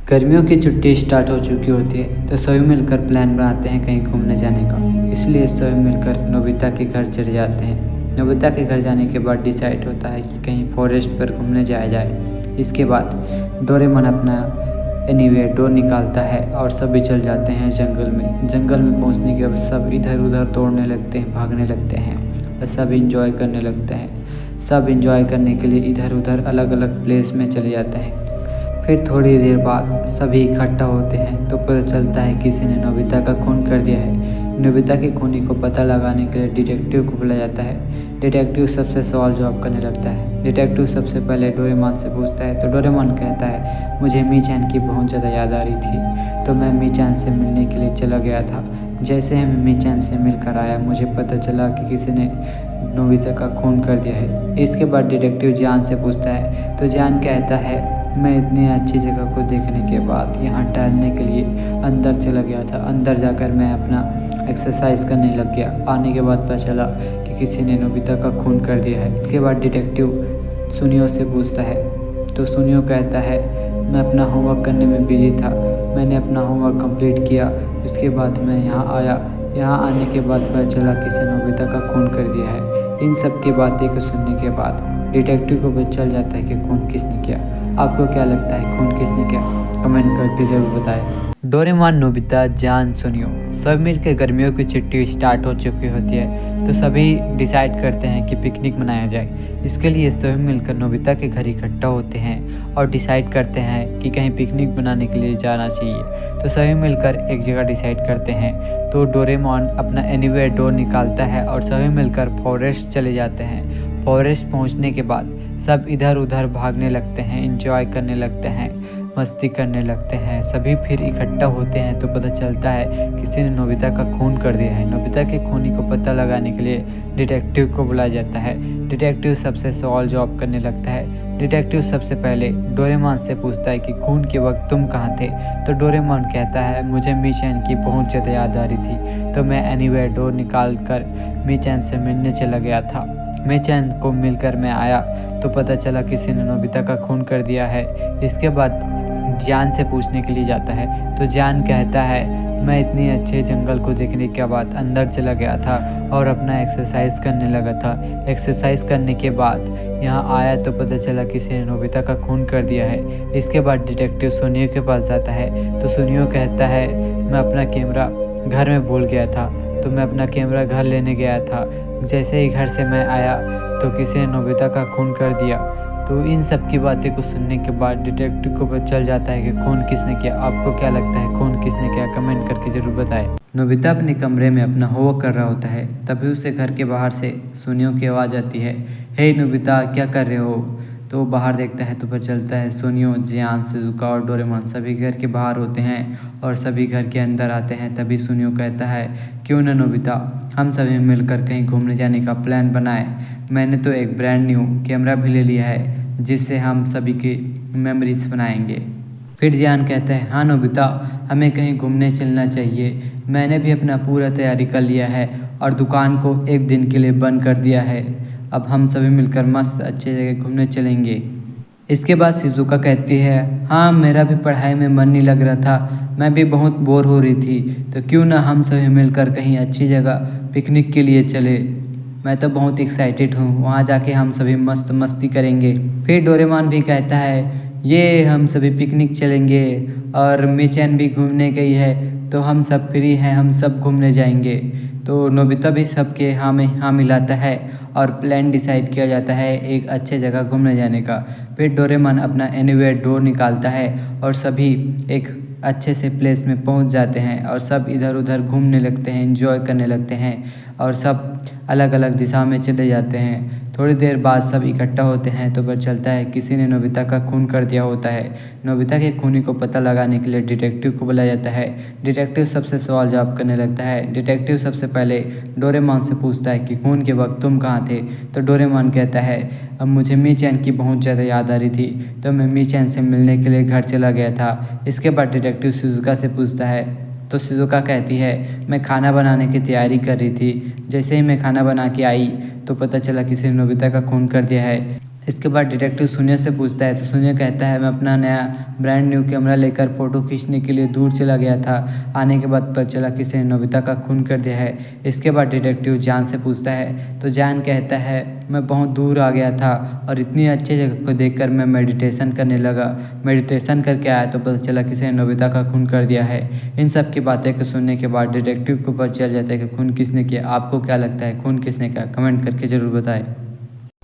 गर्मियों की छुट्टी स्टार्ट हो चुकी होती है तो सभी मिलकर प्लान बनाते हैं कहीं घूमने जाने का। इसलिए सभी मिलकर नोबिता के घर चले जाते हैं। नोबिता के घर जाने के बाद डिसाइड होता है कि कहीं फॉरेस्ट पर घूमने जाया जाए। इसके बाद डोरेमोन अपना एनीवेयर डोर निकालता है और सभी चल जाते हैं जंगल में। जंगल में पहुंचने के बाद सब इधर उधर दौड़ने लगते हैं, भागने लगते हैं और सब इंजॉय करने लगते हैं। सब इंजॉय करने के लिए इधर उधर अलग अलग प्लेस में चले जाते हैं। फिर थोड़ी देर बाद सभी इकट्ठा होते हैं तो पता चलता है किसी ने नोबिता का खून कर दिया है। नोबिता के खूनी को पता लगाने के लिए डिटेक्टिव को बुलाया जाता है। डिटेक्टिव सबसे सवाल जवाब करने लगता है। डिटेक्टिव सबसे पहले डोरेमोन से पूछता है तो डोरेमोन कहता है, मुझे मी-चैन की बहुत ज़्यादा याद आ रही थी तो मैं मी-चैन से मिलने के लिए चला गया था। जैसे ही मैं मी-चैन से मिलकर आया मुझे पता चला कि किसी ने नोबिता का खून कर दिया है। इसके बाद डिटेक्टिव जान से पूछता है तो जान कहता है, मैं इतनी अच्छी जगह को देखने के बाद यहाँ टहलने के लिए अंदर चला गया था। अंदर जाकर मैं अपना एक्सरसाइज करने लग गया। आने के बाद पता चला कि किसी ने नोबिता का खून कर दिया है। इसके बाद डिटेक्टिव सुनियो से पूछता है तो सुनियो कहता है, मैं अपना होमवर्क करने में बिजी था। मैंने अपना होमवर्क कंप्लीट किया। उसके बाद मैं यहाँ आया। यहाँ आने के बाद पता चला किसी ने नोबिता का खून कर दिया है। इन सब की बातें को सुनने के बाद डिटेक्टिव को पता चल जाता है कि खून किसने किया। आपको क्या लगता है खून किसने किया? कमेंट करके जरूर बताएं। डोरेमोन, नोबिता, जान, सुनियो सब मिलकर गर्मियों की छुट्टी स्टार्ट हो चुकी होती है तो सभी डिसाइड करते हैं कि पिकनिक मनाया जाए। इसके लिए सभी मिलकर नोबिता के घर इकट्ठा होते हैं और डिसाइड करते हैं कि कहीं पिकनिक बनाने के लिए जाना चाहिए। तो सभी मिलकर एक जगह डिसाइड करते हैं तो डोरेमोन अपना एनीवेयर डोर निकालता है और सभी मिलकर फॉरेस्ट चले जाते हैं। फॉरेस्ट पहुंचने के बाद सब इधर उधर भागने लगते हैं, एंजॉय करने लगते हैं, मस्ती करने लगते हैं। सभी फिर इकट्ठा होते हैं तो पता चलता है किसी ने नोबिता का खून कर दिया है। नोबिता के खूनी को पता लगाने के लिए डिटेक्टिव को बुलाया जाता है। डिटेक्टिव सबसे सवाल जवाब करने लगता है। डिटेक्टिव सबसे पहले डोरेमोन से पूछता है कि खून के वक्त तुम कहाँ थे? तो डोरेमोन कहता है, मुझे मी-चैन की बहुत ज़्यादा याद आ रही थी तो मैं एनीवेयर डोर निकाल कर मी-चैन से मिलने चला गया था। मी-चैन को मिलकर मैं आया तो पता चला किसी ने नोबिता का खून कर दिया है। इसके बाद जान से पूछने के लिए जाता है तो जान कहता है, मैं इतनी अच्छे जंगल को देखने के बाद अंदर चला गया था और अपना एक्सरसाइज करने लगा था। एक्सरसाइज करने के बाद यहाँ आया तो पता चला किसी ने नोबिता का खून कर दिया है। इसके बाद डिटेक्टिव सुनियो के पास जाता है तो सुनियो कहता है, मैं अपना कैमरा घर में भूल गया था तो मैं अपना कैमरा घर लेने गया था। जैसे ही घर से मैं आया तो किसी ने नोबिता का खून कर दिया। तो इन सब की बातें को सुनने के बाद डिटेक्टिव को पता चल जाता है कि खून किसने किया। आपको क्या लगता है खून किसने किया? कमेंट करके ज़रूर बताएं। नोबिता अपने कमरे में अपना होमवर्क कर रहा होता है तभी उसे घर के बाहर से सुनियो की आवाज़ आती है, हे नोबिता क्या कर रहे हो? तो वो बाहर देखता है तो पता चलता है सुनियो, जियान, शिजुका और डोरेमोन सभी घर के बाहर होते हैं और सभी घर के अंदर आते हैं। तभी सुनियो कहता है, क्यों ना नोबिता हम सभी मिलकर कहीं घूमने जाने का प्लान बनाएं। मैंने तो एक ब्रांड न्यू कैमरा भी ले लिया है जिससे हम सभी की मेमोरीज बनाएंगे। फिर जियान कहता है, हाँ नोबिता हमें कहीं घूमने चलना चाहिए। मैंने भी अपना पूरा तैयारी कर लिया है और दुकान को एक दिन के लिए बंद कर दिया है। अब हम सभी मिलकर मस्त अच्छे जगह घूमने चलेंगे। इसके बाद शिजुका कहती है, हाँ मेरा भी पढ़ाई में मन नहीं लग रहा था, मैं भी बहुत बोर हो रही थी तो क्यों ना हम सभी मिलकर कहीं अच्छी जगह पिकनिक के लिए चले। मैं तो बहुत एक्साइटेड हूँ, वहाँ जाके हम सभी मस्त मस्ती करेंगे। फिर डोरेमोन भी कहता है, ये हम सभी पिकनिक चलेंगे और मी-चैन भी घूमने गई है तो हम सब फ्री हैं, हम सब घूमने जाएंगे। तो नोबिता भी सबके हाँ में हाँ मिलाता है और प्लान डिसाइड किया जाता है एक अच्छे जगह घूमने जाने का। फिर डोरेमोन अपना एनीवेयर डोर निकालता है और सभी एक अच्छे से प्लेस में पहुंच जाते हैं और सब इधर उधर घूमने लगते हैं, एंजॉय करने लगते हैं और सब अलग अलग दिशा में चले जाते हैं। थोड़ी देर बाद सब इकट्ठा होते हैं तो पता चलता है किसी ने नोबिता का खून कर दिया होता है। नोबिता के खूनी को पता लगाने के लिए डिटेक्टिव को बुलाया जाता है। डिटेक्टिव सबसे सवाल जवाब करने लगता है। डिटेक्टिव सबसे पहले डोरेमोन से पूछता है कि खून के वक्त तुम कहाँ थे? तो डोरेमोन कहता है, अब मुझे मी-चैन की बहुत ज़्यादा याद आ रही थी तो मैं मी-चैन से मिलने के लिए घर चला गया था। इसके बाद डिटेक्टिव शिजुका से पूछता है तो शिजुका कहती है, मैं खाना बनाने की तैयारी कर रही थी। जैसे ही मैं खाना बना के आई तो पता चला किसी ने नोबिता का खून कर दिया है। इसके बाद डिटेक्टिव सुनियो से पूछता है तो सुनियो कहता है मैं अपना नया ब्रांड न्यू कैमरा लेकर फ़ोटो खींचने के लिए दूर चला गया था। आने के बाद पता चला किसी ने नोबिता का खून कर दिया है। इसके बाद डिटेक्टिव जान से पूछता है तो जान कहता है मैं बहुत दूर आ गया था और इतनी अच्छी जगह को देखकर मैं मेडिटेशन करने लगा। मेडिटेशन करके आया तो पता चला किसी ने नोबिता का खून कर दिया है। इन सब की बातें को सुनने के बाद डिटेक्टिव को पता चल जाता है कि खून किसने किया। आपको क्या लगता है खून किसने किया? कमेंट करके ज़रूर बताएं।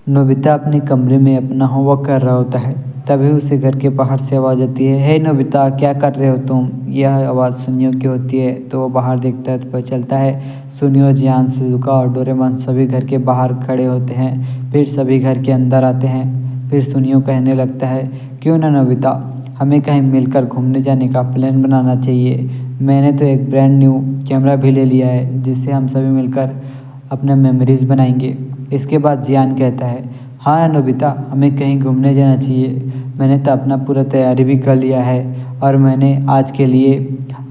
नोबिता अपने कमरे में अपना होमवर्क कर रहा होता है, तभी उसे घर के बाहर से आवाज़ आती है, हे नोबिता क्या कर रहे हो तुम? यह आवाज़ सुनियो की होती है तो वो बाहर देखता है तो पता चलता है सुनियो, जियान, शिजुका और डोरेमोन सभी घर के बाहर खड़े होते हैं। फिर सभी घर के अंदर आते हैं। फिर सुनियो कहने लगता है क्यों ना नोबिता, हमें कहीं मिलकर घूमने जाने का प्लान बनाना चाहिए। मैंने तो एक ब्रांड न्यू कैमरा भी ले लिया है जिससे हम सभी मिलकर अपने मेमोरीज़ बनाएंगे। इसके बाद जियान कहता है हाँ नोबिता, हमें कहीं घूमने जाना चाहिए। मैंने तो अपना पूरा तैयारी भी कर लिया है और मैंने आज के लिए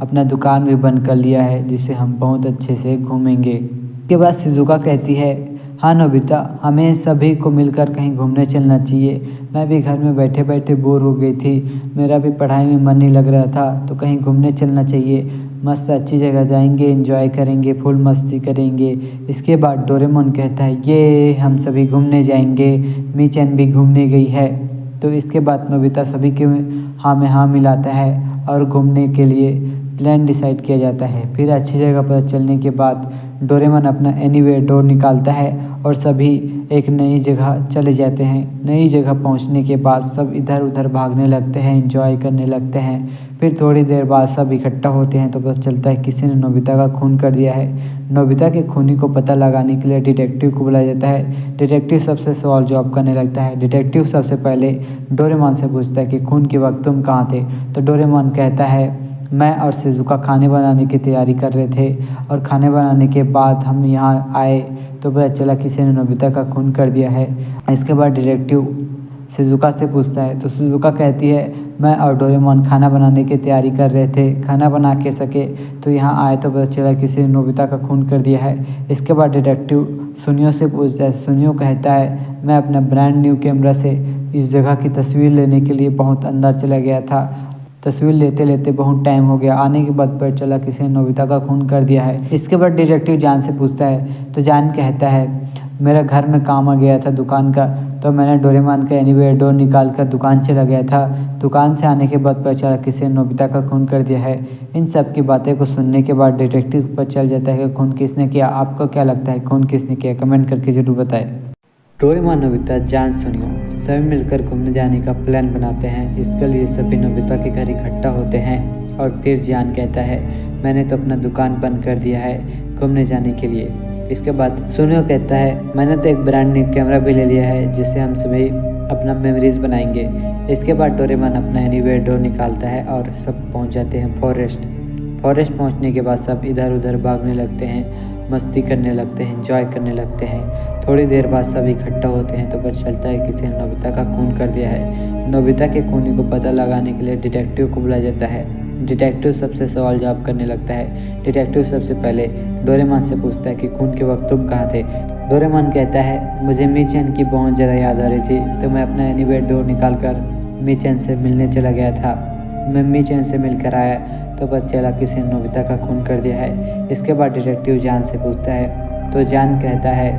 अपना दुकान भी बंद कर लिया है जिससे हम बहुत अच्छे से घूमेंगे। इसके बाद शिजुका कहती है हाँ नोबिता, हमें सभी को मिलकर कहीं घूमने चलना चाहिए। मैं भी घर में बैठे बैठे बोर हो गई थी, मेरा भी पढ़ाई में मन नहीं लग रहा था, तो कहीं घूमने चलना चाहिए। मस्त अच्छी जगह जाएंगे, एंजॉय करेंगे, फुल मस्ती करेंगे। इसके बाद डोरेमोन कहता है ये हम सभी घूमने जाएंगे, मीचन भी घूमने गई है। तो इसके बाद नोबिता सभी के हाँ में हाँ मिलाता है और घूमने के लिए प्लान डिसाइड किया जाता है। फिर अच्छी जगह पता चलने के बाद डोरेमोन अपना एनीवेयर डोर निकालता है और सभी एक नई जगह चले जाते हैं। नई जगह पहुंचने के बाद सब इधर उधर भागने लगते हैं, एंजॉय करने लगते हैं। फिर थोड़ी देर बाद सब इकट्ठा होते हैं तो पता चलता है किसी ने नोबिता का खून कर दिया है। नोबिता के खूनी को पता लगाने के लिए डिटेक्टिव को बुलाया जाता है। डिटेक्टिव सबसे सवाल जवाब करने लगता है। डिटेक्टिव सबसे पहले डोरेमोन से पूछता है कि खून के वक्त तुम कहाँ थे? तो डोरेमोन कहता है मैं और शिजुका खाने बनाने की तैयारी कर रहे थे और खाने बनाने के बाद हम यहाँ आए तो पता चला किसी ने नोबिता का खून कर दिया है। इसके बाद डिटेक्टिव शिजुका से पूछता है तो शिजुका कहती है मैं और डोरेमोन खाना बनाने की तैयारी कर रहे थे, खाना बना के सके तो यहाँ आए तो पता चला किसी ने नोबिता का खून कर दिया है। इसके बाद डिटेक्टिव सुनियो से पूछता है। सुनियो कहता है मैं अपना ब्रांड न्यू कैमरा से इस जगह की तस्वीर लेने के लिए बहुत अंदर चला गया था। तस्वीर लेते लेते बहुत टाइम हो गया, आने के बाद पता चला किसी ने नोबिता का खून कर दिया है। इसके बाद डिटेक्टिव जान से पूछता है तो जान कहता है मेरा घर में काम आ गया था दुकान का, तो मैंने डोरेमोन का एनीवेयर डोर निकाल कर दुकान चला गया था। दुकान से आने के बाद पता चला किसी ने नोबिता का खून कर दिया है। इन सब की बातें को सुनने के बाद डिटेक्टिव को पता चल जाता है कि खून किसने किया। आपको क्या लगता है खून किसने किया? कमेंट करके ज़रूर बताएं। डोरेमोन, नोबिता, जान, सुनियो सभी मिलकर घूमने जाने का प्लान बनाते हैं। इसके लिए सभी नोबिता के घर इकट्ठा होते हैं और फिर जान कहता है मैंने तो अपना दुकान बंद कर दिया है घूमने जाने के लिए। इसके बाद सुनियो कहता है मैंने तो एक ब्रांड न्यू कैमरा भी ले लिया है जिससे हम सभी अपना मेमोरीज बनाएंगे। इसके बाद डोरेमोन अपना एनीवेयर डोर निकालता है और सब पहुंच जाते हैं फॉरेस्ट पहुंचने के बाद सब इधर उधर भागने लगते हैं, मस्ती करने लगते हैं, एंजॉय करने लगते हैं। थोड़ी देर बाद सब इकट्ठा होते हैं तो पता चलता है किसी ने नोबिता का खून कर दिया है। नोबिता के खूनी को पता लगाने के लिए डिटेक्टिव को बुलाया जाता है। डिटेक्टिव सबसे सवाल जवाब करने लगता है। डिटेक्टिव सबसे पहले डोरेमोन से पूछता है कि खून के वक्त तुम कहाँ थे? डोरेमोन कहता है मुझे मीचन की बहुत ज़्यादा याद आ रही थी तो मैं अपना एनीवेयर डोर निकाल कर मीचन से मिलने चला गया था। मैं मीचन से मिलकर आया तो पता चला किसी ने नोबिता का खून कर दिया है। इसके बाद डिटेक्टिव जान से पूछता है तो जान कहता है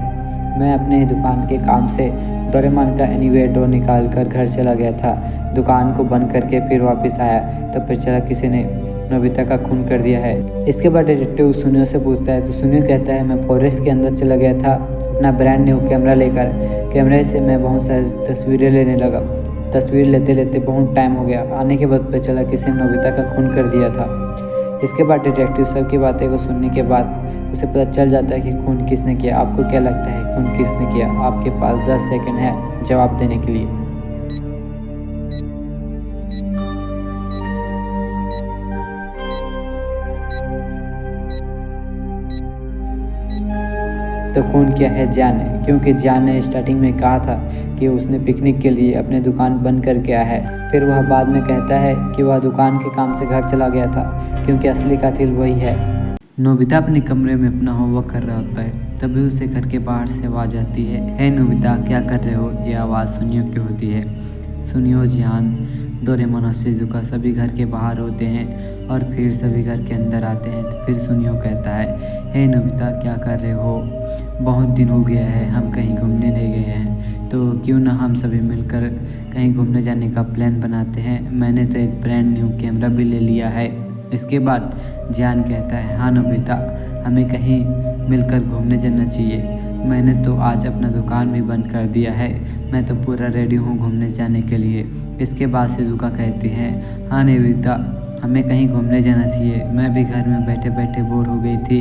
मैं अपने ही दुकान के काम से डोरेमोन का एनीवेयर डोर निकाल कर घर चला गया था। दुकान को बंद करके फिर वापस आया तो पता चला किसी ने नोबिता का खून कर दिया है। इसके बाद डिटेक्टिव सुनियो से पूछता है तो सुनियो कहता है मैं फॉरेस्ट के अंदर चला गया था अपना ब्रांड न्यू कैमरा लेकर। कैमरे से मैं बहुत सारी तस्वीरें लेने लगा। तस्वीर लेते लेते बहुत टाइम हो गया, आने के बाद पता चला किसी ने नोबिता का खून कर दिया था। इसके बाद डिटेक्टिव सब की बातें को सुनने के बाद उसे पता चल जाता है कि खून किसने किया। आपको क्या लगता है खून किसने किया? आपके पास 10 सेकंड है जवाब देने के लिए। तो खून किया है जान ने, क्योंकि जान ने स्टार्टिंग में कहा था कि उसने पिकनिक के लिए अपने दुकान बंद करके आया है। फिर वह बाद में कहता है कि वह दुकान के काम से घर चला गया था, क्योंकि असली कातिल वही है। नोबिता अपने कमरे में अपना होमवर्क कर रहा होता है, तभी उसे घर के बाहर से आवाज़ आती है, हे नोबिता क्या कर रहे हो। ये आवाज़ सुनियो की होती है। सुनियो, जियान, डोरेमोन और शिजुका सभी घर के बाहर होते हैं और फिर सभी घर के अंदर आते हैं। तो फिर सुनियो कहता है, हे नोबिता क्या कर रहे हो, बहुत दिन हो गया है हम कहीं घूमने नहीं गए हैं, तो क्यों ना हम सभी मिलकर कहीं घूमने जाने का प्लान बनाते हैं। मैंने तो एक ब्रांड न्यू कैमरा भी ले लिया है। इसके बाद जियान कहता है, हाँ नोबिता, हमें कहीं मिलकर घूमने जाना चाहिए। मैंने तो आज अपना दुकान भी बंद कर दिया है, मैं तो पूरा रेडी हूँ घूमने जाने के लिए। इसके बाद शिजुका कहती है, हाँ नोबिता, हमें कहीं घूमने जाना चाहिए। मैं भी घर में बैठे बैठे बोर हो गई थी,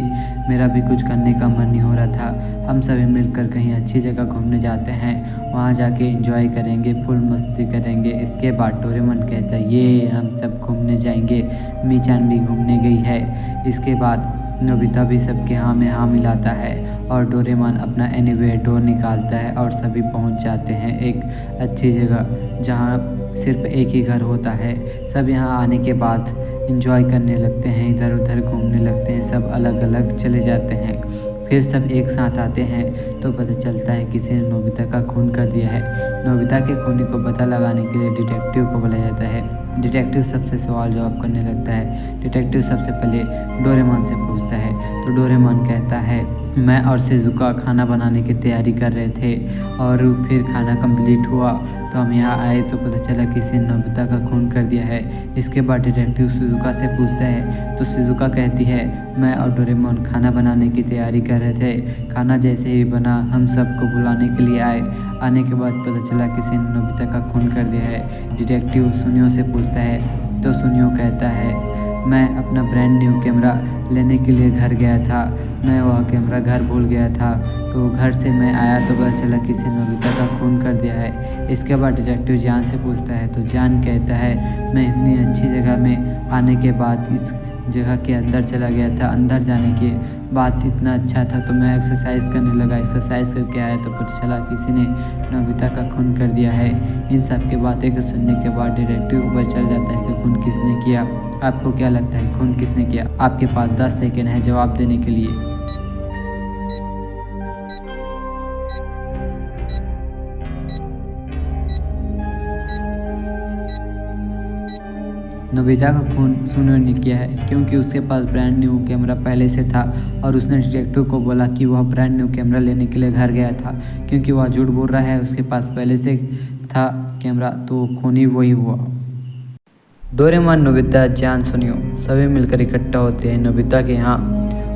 मेरा भी कुछ करने का मन नहीं हो रहा था। हम सभी मिलकर कहीं अच्छी जगह घूमने जाते हैं, वहाँ जाके एंजॉय करेंगे, फुल मस्ती करेंगे। इसके बाद डोरेमोन कहता है, ये हम सब घूमने जाएंगे, मीचान भी घूमने गई है। इसके बाद नोबिता भी सबके हाँ में हाँ मिलाता है और डोरेमोन अपना एनीवेयर डोर निकालता है और सभी पहुंच जाते हैं एक अच्छी जगह जहां सिर्फ एक ही घर होता है। सब यहाँ आने के बाद एंजॉय करने लगते हैं, इधर उधर घूमने लगते हैं, सब अलग अलग चले जाते हैं। फिर सब एक साथ आते हैं तो पता चलता है किसी ने नोबिता का खून कर दिया है। नोबिता के खूनी को पता लगाने के लिए डिटेक्टिव को बुलाया जाता है। डिटेक्टिव सबसे सवाल जवाब करने लगता है। डिटेक्टिव सबसे पहले डोरेमोन से पूछता है, तो डोरेमोन कहता है, मैं और शिजुका खाना बनाने की तैयारी कर रहे थे और फिर खाना कंप्लीट हुआ तो हम यहाँ आए तो पता चला किसी ने नोबिता का खून कर दिया है। इसके बाद डिटेक्टिव शिजुका से पूछता है, तो शिजुका कहती है, मैं और डोरेमोन खाना बनाने की तैयारी कर रहे थे। खाना जैसे ही बना हम सबको बुलाने के लिए आए। आने के बाद पता चला किसी ने नोबिता का खून कर दिया है। डिटेक्टिव सुनियो से पूछता है, तो सुनियो कहता है, मैं अपना ब्रांड न्यू कैमरा लेने के लिए घर गया था, मैं वह कैमरा घर भूल गया था, तो घर से मैं आया तो पता चला किसी ने नोबिता का खून कर दिया है। इसके बाद डिटेक्टिव जान से पूछता है, तो जान कहता है, मैं इतनी अच्छी जगह में आने के बाद इस जगह के अंदर चला गया था। अंदर जाने के बाद इतना अच्छा था तो मैं एक्सरसाइज करने लगा। एक्सरसाइज करके आया तो पता चला किसी ने नोबिता का खून कर दिया है। इन सब की बातें को सुनने के बाद डिटेक्टिव को पता चल जाता है कि खून किसने किया। आपको क्या लगता है खून किसने किया? आपके पास 10 सेकंड है जवाब देने के लिए। नोबिता का खून सुनियो ने किया है क्योंकि उसके पास ब्रांड न्यू कैमरा पहले से था और उसने डिटेक्टिव को बोला कि वह ब्रांड न्यू कैमरा लेने के लिए घर गया था। क्योंकि वह झूठ बोल रहा है, उसके पास पहले से था कैमरा, तो खूनी वही हुआ। डोरेमोन, नोबिता, जान, सुनियो सभी मिलकर इकट्ठा होते हैं नोबिता के यहाँ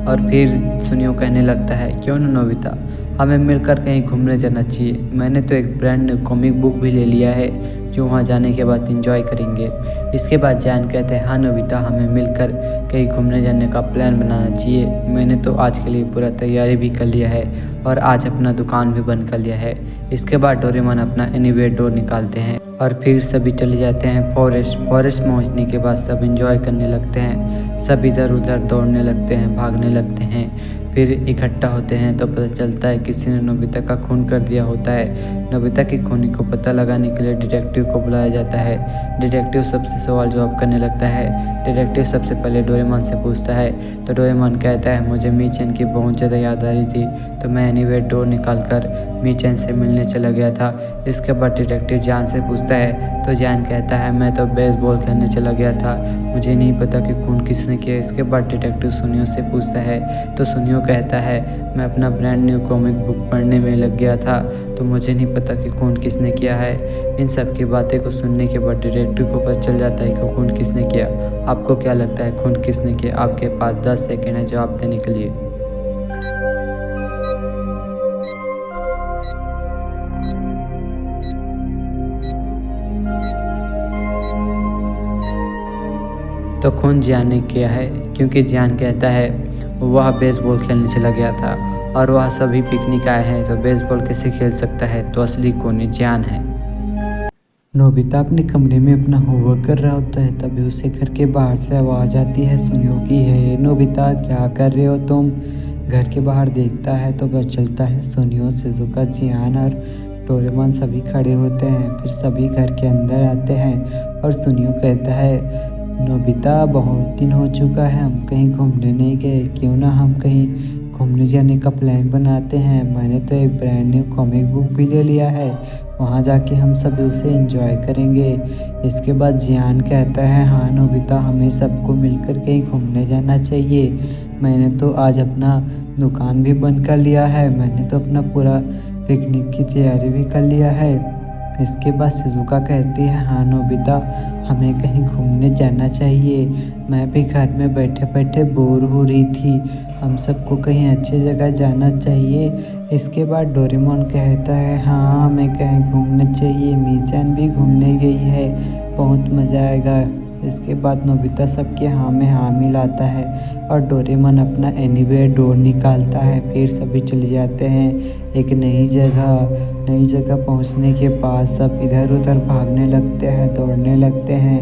और फिर सुनियो कहने लगता है, क्यों ना नोबिता, हमें मिलकर कहीं घूमने जाना चाहिए। मैंने तो एक ब्रांड न्यू कॉमिक बुक भी ले लिया है जो वहाँ जाने के बाद एंजॉय करेंगे। इसके बाद जान कहते हैं, हाँ नोबिता, हमें मिलकर कहीं घूमने जाने का प्लान बनाना चाहिए। मैंने तो आज के लिए पूरा तैयारी भी कर लिया है और आज अपना दुकान भी बंद कर लिया है। इसके बाद डोरेमोन अपना एनीवेयर डोर निकालते हैं और फिर सभी चले जाते हैं फॉरेस्ट पहुंचने के बाद सब एंजॉय करने लगते हैं। सब इधर उधर दौड़ने लगते हैं, भागने लगते हैं। फिर इकट्ठा होते हैं तो पता चलता है किसी ने नोबिता का खून कर दिया होता है। नोबिता की खूनी को पता लगाने के लिए डिटेक्टिव को बुलाया जाता है। डिटेक्टिव सबसे सवाल जवाब करने लगता है। डिटेक्टिव सबसे पहले डोरेमोन से पूछता है, तो डोरेमोन कहता है, मुझे मीचेन की बहुत ज़्यादा याद आ रही थी तो मैं एनीवेयर डोर निकाल कर मीचेन से मिलने चला गया था। इसके बाद डिटेक्टिव जान से पूछता है, तो जान कहता है, मैं तो बेसबॉल खेलने चला गया था, मुझे नहीं पता कि खून किसने किया। इसके बाद डिटेक्टिव सुनियो से पूछता है, तो सुनियो कहता है, मैं अपना ब्रांड न्यू कॉमिक बुक पढ़ने में लग गया था तो मुझे नहीं पता कि खून किसने किया है। इन सब की बातें को सुनने के बाद डिटेक्टिव को पता चल जाता है कि खून किसने किया। आपको क्या लगता है खून किसने किया? आपके पास 10 सेकंड है जवाब देने के लिए। तो खून जियान ने किया है क्योंकि जियान कहता है वह बेसबॉल खेलने चला गया था और वह सभी पिकनिक आए हैं तो बेसबॉल कैसे खेल सकता है, तो असली खूनी जियान है। नोबिता अपने कमरे में अपना होमवर्क कर रहा होता है, तभी उसे घर के बाहर से आवाज़ आती है सुनियो की, है नोबिता क्या कर रहे हो तुम? घर के बाहर देखता है तो पता चलता है सुनियो, शिजुका, जियान और डोरेमोन सभी खड़े होते हैं। फिर सभी घर के अंदर आते हैं और सुनियो कहता है, नोबिता बहुत दिन हो चुका है हम कहीं घूमने नहीं गए, क्यों ना हम कहीं घूमने जाने का प्लान बनाते हैं। मैंने तो एक ब्रांड न्यू कॉमिक बुक भी ले लिया है, वहाँ जाके हम सब उसे एंजॉय करेंगे। इसके बाद जियान कहता है, हाँ नोबिता, हमें सबको मिलकर कहीं घूमने जाना चाहिए। मैंने तो आज अपना दुकान भी बंद कर लिया है, मैंने तो अपना पूरा पिकनिक की तैयारी भी कर लिया है। इसके बाद शिजुका कहती है, हाँ नोबिता, हमें कहीं घूमने जाना चाहिए। मैं भी घर में बैठे बैठे बोर हो रही थी, हम सबको कहीं अच्छी जगह जाना चाहिए। इसके बाद डोरेमोन कहता है, हाँ हमें कहीं घूमना चाहिए, मीचान भी घूमने गई है, बहुत मज़ा आएगा। इसके बाद नोबिता सबके हाँ में हाँ मिलाता है और डोरेमोन अपना एनीवेयर डोर निकालता है। फिर सभी चले जाते हैं एक नई जगह पहुंचने के बाद सब इधर उधर भागने लगते हैं, दौड़ने लगते हैं।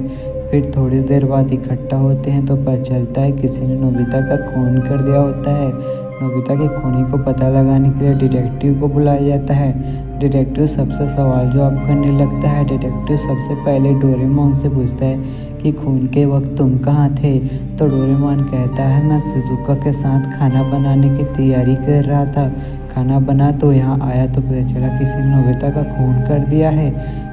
फिर थोड़ी देर बाद इकट्ठा होते हैं तो पता चलता है किसी ने नोबिता का खून कर दिया होता है। नोबिता के खूनी को पता लगाने के लिए डिटेक्टिव को बुलाया जाता है। डिटेक्टिव सबसे सवाल जवाब करने लगता है। डिटेक्टिव सबसे पहले डोरेमोन से पूछता है कि खून के वक्त तुम कहाँ थे? तो डोरेमोन कहता है, मैं शिजुका के साथ खाना बनाने की तैयारी कर रहा था, खाना बना तो यहाँ आया तो पता चला किसी ने नोबिता का खून कर दिया है।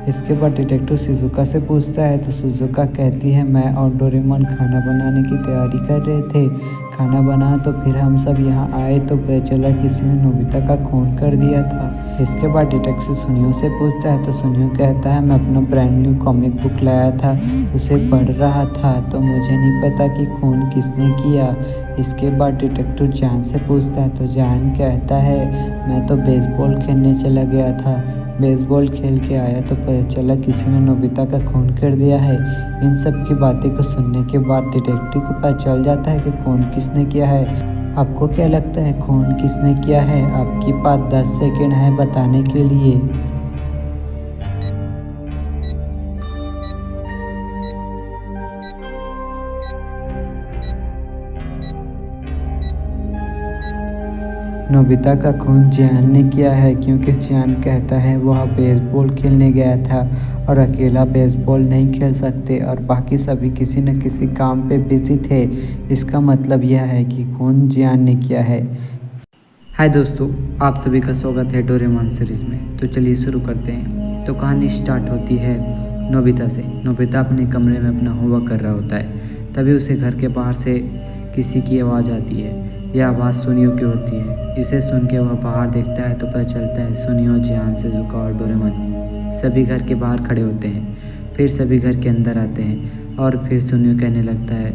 इसके बाद डिटेक्टिव शिजुका से पूछता है तो शिजुका कहती है, मैं और डोरेमोन खाना बनाने की तैयारी कर रहे थे, खाना बना तो फिर हम सब यहाँ आए तो पता चला किसी ने नोबिता का खून कर दिया था। इसके बाद डिटेक्टिव सुनियो से पूछता है तो सुनियो कहता है, मैं अपना ब्रांड न्यू कॉमिक बुक लाया था, उसे पढ़ रहा था तो मुझे नहीं पता कि खून किसने किया। इसके बाद डिटेक्टिव जान से पूछता है तो जान कहता है, मैं तो बेसबॉल खेलने चला गया था, बेसबॉल खेल के आया तो पता चला किसी ने नोबिता का खून कर दिया है। इन सब की बातें को सुनने के बाद डिटेक्टिव को पता चल जाता है कि खून किसने किया है। आपको क्या लगता है खून किसने किया है? आपके पास 10 सेकंड है बताने के लिए। नोबिता का खून जियान ने किया है, क्योंकि जियान कहता है वह बेसबॉल खेलने गया था और अकेला बेसबॉल नहीं खेल सकते और बाकी सभी किसी न किसी काम पे बिजी थे। इसका मतलब यह है कि खून जियान ने किया है। हाय दोस्तों, आप सभी का स्वागत है डोरेमोन सीरीज़ में। तो चलिए शुरू करते हैं। तो कहानी स्टार्ट होती है नोबिता से। नोबिता अपने कमरे में अपना होमवर्क कर रहा होता है, तभी उसे घर के बाहर से किसी की आवाज़ आती है। यह आवाज़ सुनियो की होती है। इसे सुन के वह बाहर देखता है तो पता चलता है सुनियो, जियान, शिजुका और डोरेमोन सभी घर के बाहर खड़े होते हैं। फिर सभी घर के अंदर आते हैं और फिर सुनियो कहने लगता है,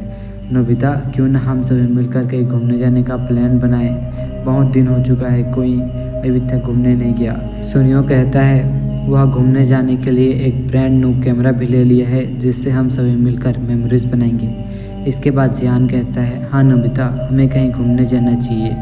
नोबिता, क्यों ना हम सभी मिलकर कहीं घूमने जाने का प्लान बनाएं? बहुत दिन हो चुका है, कोई अभी तक घूमने नहीं गया। सुनियो कहता है वह घूमने जाने के लिए एक ब्रांड न्यू कैमरा भी ले लिया है, जिससे हम सभी मिलकर मेमोरीज बनाएंगे। इसके बाद जियान कहता है, हाँ नोबिता, हमें कहीं घूमने जाना चाहिए।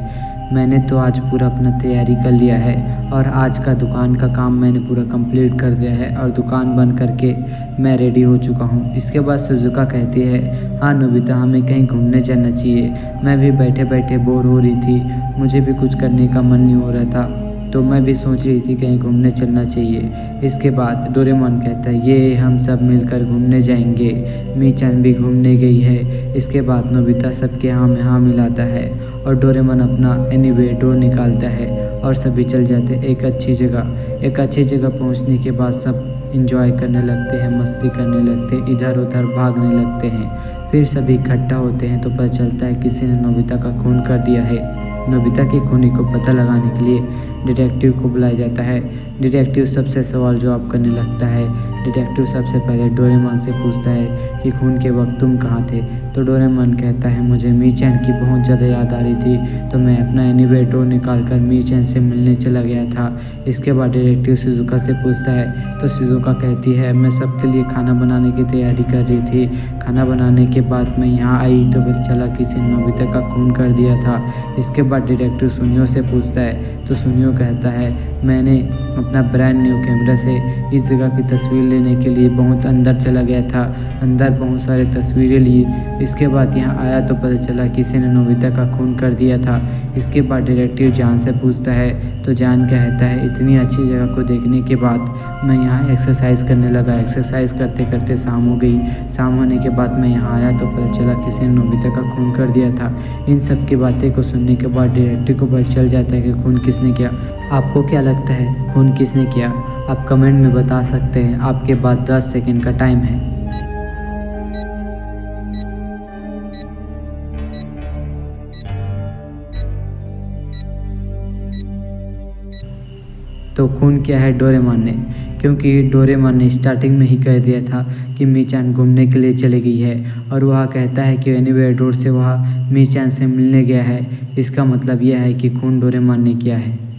मैंने तो आज पूरा अपना तैयारी कर लिया है और आज का दुकान का काम मैंने पूरा कंप्लीट कर दिया है और दुकान बंद करके मैं रेडी हो चुका हूँ। इसके बाद शिजुका कहती है, हाँ नोबिता, हमें कहीं घूमने जाना चाहिए। मैं भी बैठे बैठे बोर हो रही थी, मुझे भी कुछ करने का मन नहीं हो रहा था, तो मैं भी सोच रही थी कहीं घूमने चलना चाहिए। इसके बाद डोरेमोन कहता है, ये हम सब मिलकर घूमने जाएंगे, मीचान भी घूमने गई है। इसके बाद नोबिता सबके हाँ में हाँ मिलाता है और डोरेमोन अपना एनीवेयर डोर निकालता है और सभी चल जाते हैं एक अच्छी जगह पहुंचने के बाद सब इंजॉय करने लगते हैं, मस्ती करने लगते हैं, इधर उधर भागने लगते हैं। फिर सभी इकट्ठा होते हैं तो पता चलता है किसी ने नोबिता का खून कर दिया है। नोबिता के खूनी को पता लगाने के लिए डिटेक्टिव को बुलाया जाता है। डिटेक्टिव सबसे सवाल जवाब करने लगता है। डिटेक्टिव सबसे पहले डोरेमोन से पूछता है कि खून के वक्त तुम कहाँ थे? तो डोरेमोन कहता है, मुझे मीचान की बहुत ज़्यादा याद आ रही थी, तो मैं अपना एनीवेयर डोर निकाल कर मीचान से मिलने चला गया था। इसके बाद डिटेक्टिव शिजुका से पूछता है तो शिजुका कहती है, मैं सबके लिए खाना बनाने की तैयारी कर रही थी, खाना बनाने के बाद मैं यहाँ आई तो पता चला किसी ने नोबिता का खून कर दिया था। इसके बाद डिटेक्टिव सुनियो से पूछता है तो सुनियो कहता है, मैंने अपना ब्रांड न्यू कैमरा से इस जगह की तस्वीर लेने के लिए बहुत अंदर चला गया था, अंदर बहुत सारी तस्वीरें ली। इसके बाद यहाँ आया तो पता चला किसी ने नोबिता का खून कर दिया था। इसके बाद डिटेक्टिव जान से पूछता है तो जान कहता है, इतनी अच्छी जगह को देखने के बाद मैं यहाँ एक्सरसाइज करने लगा। एक्सरसाइज करते करते शाम हो गई। शाम होने के बाद मैं यहाँ आया तो पता चला किसी ने नोबिता का खून कर दिया था। इन सब की बातें को सुनने के बाद डिटेक्टिव को पता चल जाता है कि खून किसने किया। आपको क्या लगता है खून किसने किया? आप कमेंट में बता सकते हैं। आपके पास 10 सेकंड का टाइम है। तो खून किया है डोरेमोन ने, क्योंकि डोरेमोन ने स्टार्टिंग में ही कह दिया था कि मी-चान घूमने के लिए चली गई है और वह कहता है कि एनीवेयर डोर से वह मी-चान से मिलने गया है। इसका मतलब यह है कि खून डोरेमोन ने किया है।